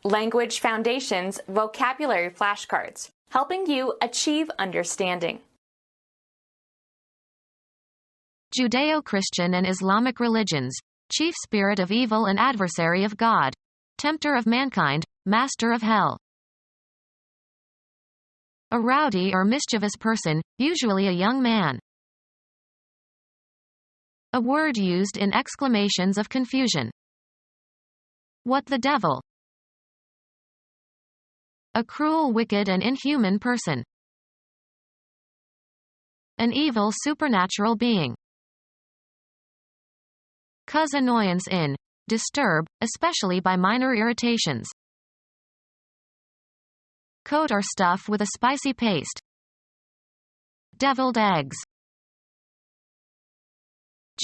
Language Foundations Vocabulary Flashcards, helping you achieve understanding. Judeo-Christian and Islamic religions, chief spirit of evil and adversary of God, tempter of mankind, master of hell. A rowdy or mischievous person, usually a young man. A word used in exclamations of confusion. What the devil? A cruel, wicked and inhuman person. An evil supernatural being. Cause annoyance in, disturb, especially by minor irritations. Coat or stuff with a spicy paste. Deviled eggs.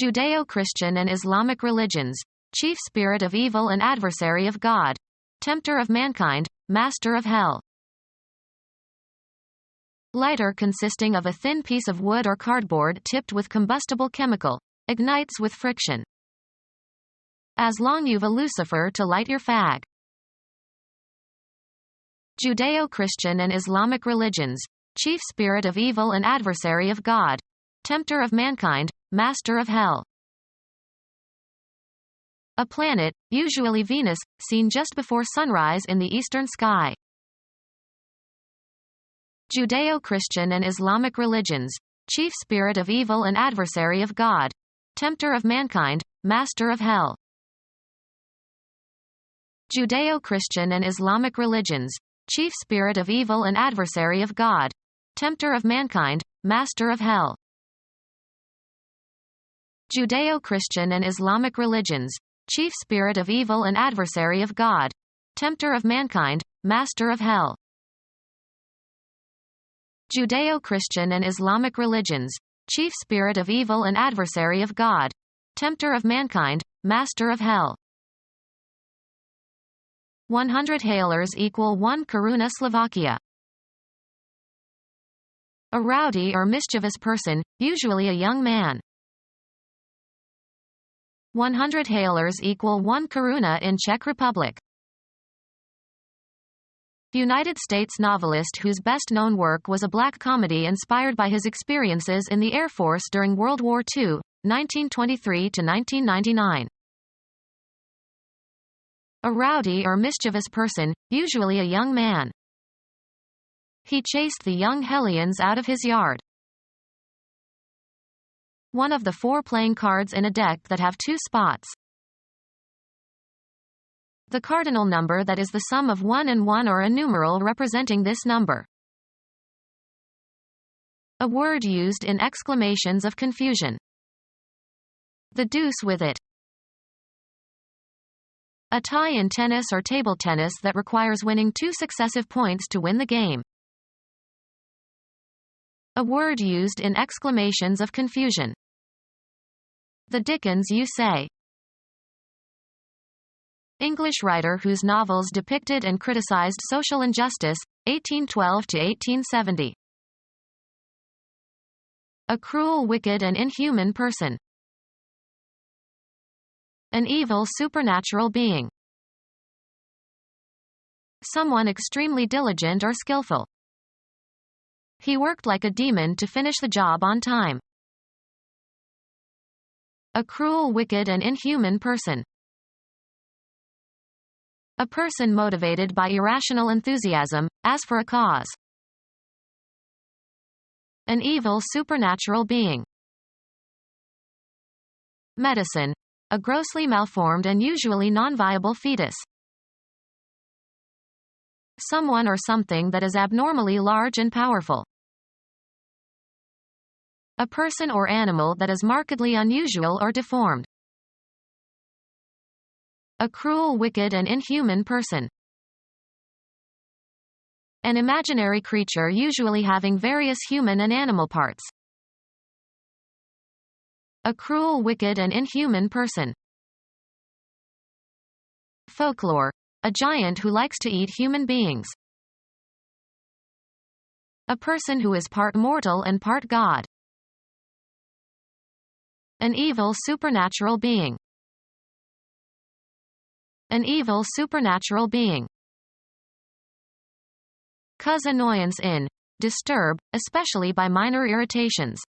Judeo-Christian and Islamic religions, chief spirit of evil and adversary of God, tempter of mankind, master of hell. Lighter consisting of a thin piece of wood or cardboard tipped with combustible chemical, ignites with friction. As long you've a lucifer to light your fag. Judeo-Christian and Islamic religions, chief spirit of evil and adversary of God, tempter of mankind, master of hell. A planet, usually Venus, seen just before sunrise in the eastern sky. Judeo-Christian and Islamic religions, chief spirit of evil and adversary of God, tempter of mankind, master of hell. Judeo-Christian and Islamic religions, chief spirit of evil and adversary of God, tempter of mankind, master of hell. Judeo-Christian and Islamic religions, chief spirit of evil and adversary of God, tempter of mankind, master of hell. Judeo-Christian and Islamic religions, chief spirit of evil and adversary of God, tempter of mankind, master of hell. 100 hailers equal 1 koruna Slovakia. A rowdy or mischievous person, usually a young man. 100 hailers equal 1 koruna in Czech Republic. United States novelist whose best-known work was a black comedy inspired by his experiences in the Air Force during World War II, 1923 to 1999. A rowdy or mischievous person, usually a young man. He chased the young hellions out of his yard. One of the 4 playing cards in a deck that have 2 spots. The cardinal number that is the sum of 1 and 1 or a numeral representing this number. A word used in exclamations of confusion. The deuce with it. A tie in tennis or table tennis that requires winning 2 successive points to win the game. A word used in exclamations of confusion. The dickens you say. English writer whose novels depicted and criticized social injustice, 1812 to 1870. A cruel, wicked and inhuman person. An evil supernatural being. Someone extremely diligent or skillful. He worked like a demon to finish the job on time. A cruel, wicked and inhuman person. A person motivated by irrational enthusiasm, as for a cause. An evil supernatural being. Medicine. A grossly malformed and usually non-viable fetus. Someone or something that is abnormally large and powerful. A person or animal that is markedly unusual or deformed. A cruel, wicked and inhuman person. An imaginary creature usually having various human and animal parts. A cruel, wicked and inhuman person. Folklore. A giant who likes to eat human beings. A person who is part mortal and part god. An evil supernatural being. An evil supernatural being. Cause annoyance in. Disturb, especially by minor irritations.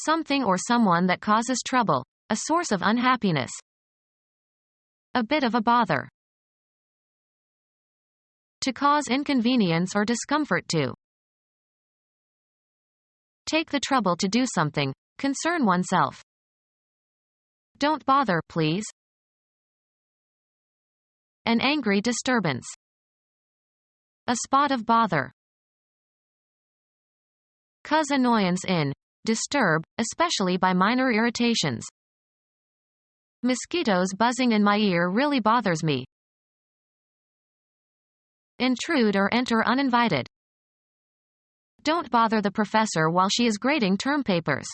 Something or someone that causes trouble. A source of unhappiness. A bit of a bother. To cause inconvenience or discomfort to. Take the trouble to do something. Concern oneself. Don't bother, please. An angry disturbance. A spot of bother. Cause annoyance in. Disturb, especially by minor irritations. Mosquitoes buzzing in my ear really bothers me. Intrude or enter uninvited. Don't bother the professor while she is grading term papers.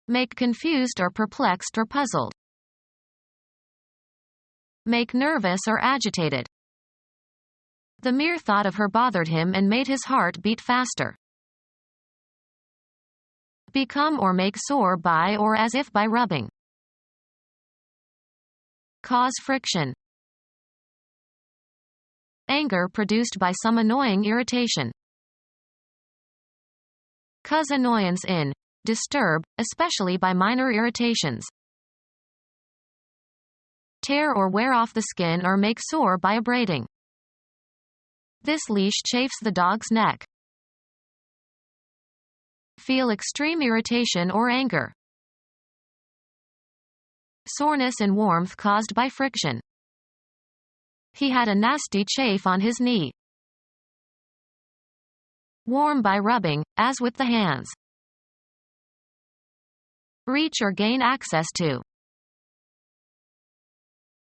Make confused or perplexed or puzzled. Make nervous or agitated. The mere thought of her bothered him and made his heart beat faster. Become or make sore by or as if by rubbing. Cause friction. Anger produced by some annoying irritation. Cause annoyance in. Disturb, especially by minor irritations. Tear or wear off the skin or make sore by abrading. This leash chafes the dog's neck. Feel extreme irritation or anger. Soreness and warmth caused by friction. He had a nasty chafe on his knee. Warm by rubbing, as with the hands. Reach or gain access to.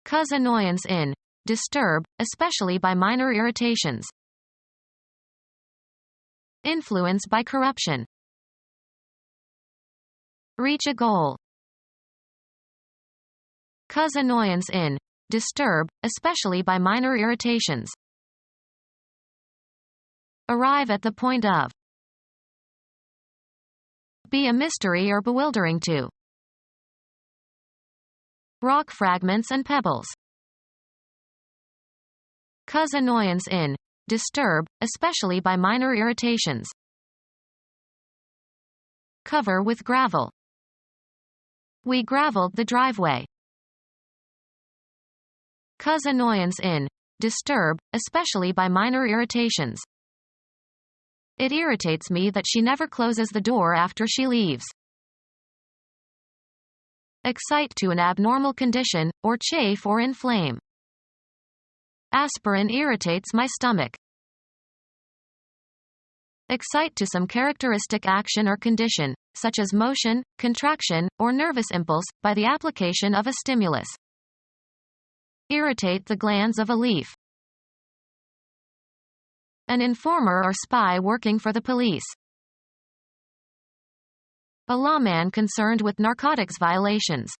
Cause annoyance in. Disturb, especially by minor irritations. Influence by corruption. Reach a goal. Cause annoyance in. Disturb, especially by minor irritations. Arrive at the point of. Be a mystery or bewildering to. Rock fragments and pebbles. Cause annoyance in. Disturb, especially by minor irritations. Cover with gravel. We graveled the driveway. Cause annoyance in. Disturb, especially by minor irritations. It irritates me that she never closes the door after she leaves. Excite to an abnormal condition, or chafe or inflame. Aspirin irritates my stomach. Excite to some characteristic action or condition, such as motion, contraction, or nervous impulse, by the application of a stimulus. Irritate the glands of a leaf. An informer or spy working for the police. A lawman concerned with narcotics violations.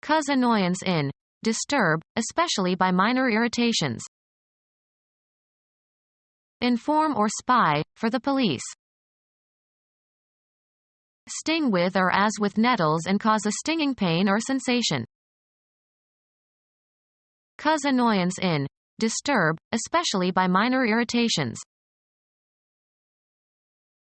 Cause annoyance in. Disturb, especially by minor irritations. Inform or spy, for the police. Sting with or as with nettles and cause a stinging pain or sensation. Cause annoyance in. Disturb, especially by minor irritations.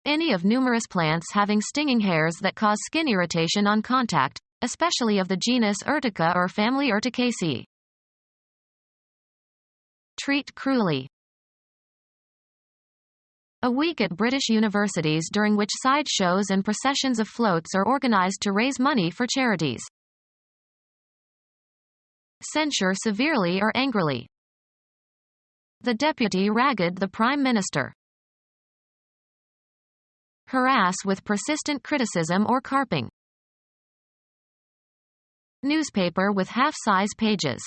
Any of numerous plants having stinging hairs that cause skin irritation on contact, especially of the genus Urtica or family Urticaceae. Treat cruelly. A week at British universities during which side shows and processions of floats are organized to raise money for charities. Censure severely or angrily. The deputy ragged the prime minister. Harass with persistent criticism or carping. Newspaper with half-size pages.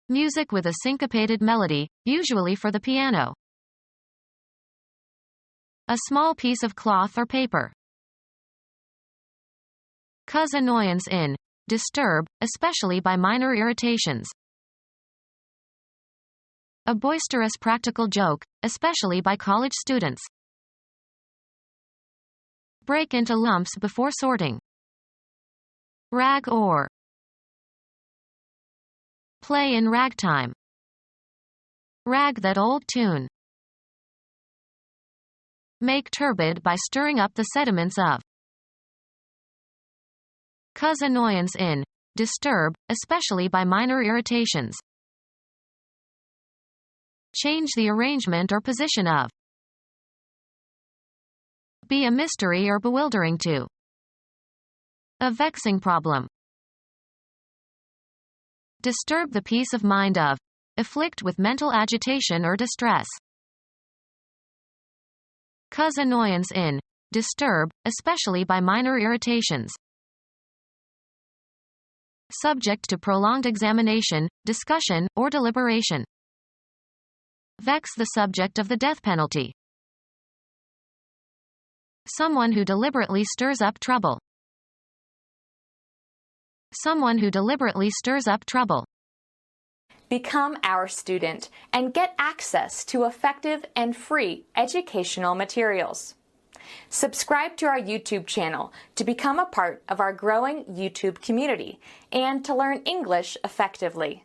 Music with a syncopated melody, usually for the piano. A small piece of cloth or paper. Cause annoyance in. Disturb, especially by minor irritations. A boisterous practical joke, especially by college students. Break into lumps before sorting. Rag or. Play in ragtime. Rag that old tune. Make turbid by stirring up the sediments of. Cause annoyance in. Disturb, especially by minor irritations. Change the arrangement or position of. Be a mystery or bewildering to. A vexing problem. Disturb the peace of mind of. Afflict with mental agitation or distress. Cause annoyance in. Disturb, especially by minor irritations. Subject to prolonged examination, discussion, or deliberation. Vex the subject of the death penalty. Someone who deliberately stirs up trouble. Someone who deliberately stirs up trouble. Become our student and get access to effective and free educational materials. Subscribe to our YouTube channel to become a part of our growing YouTube community and to learn English effectively.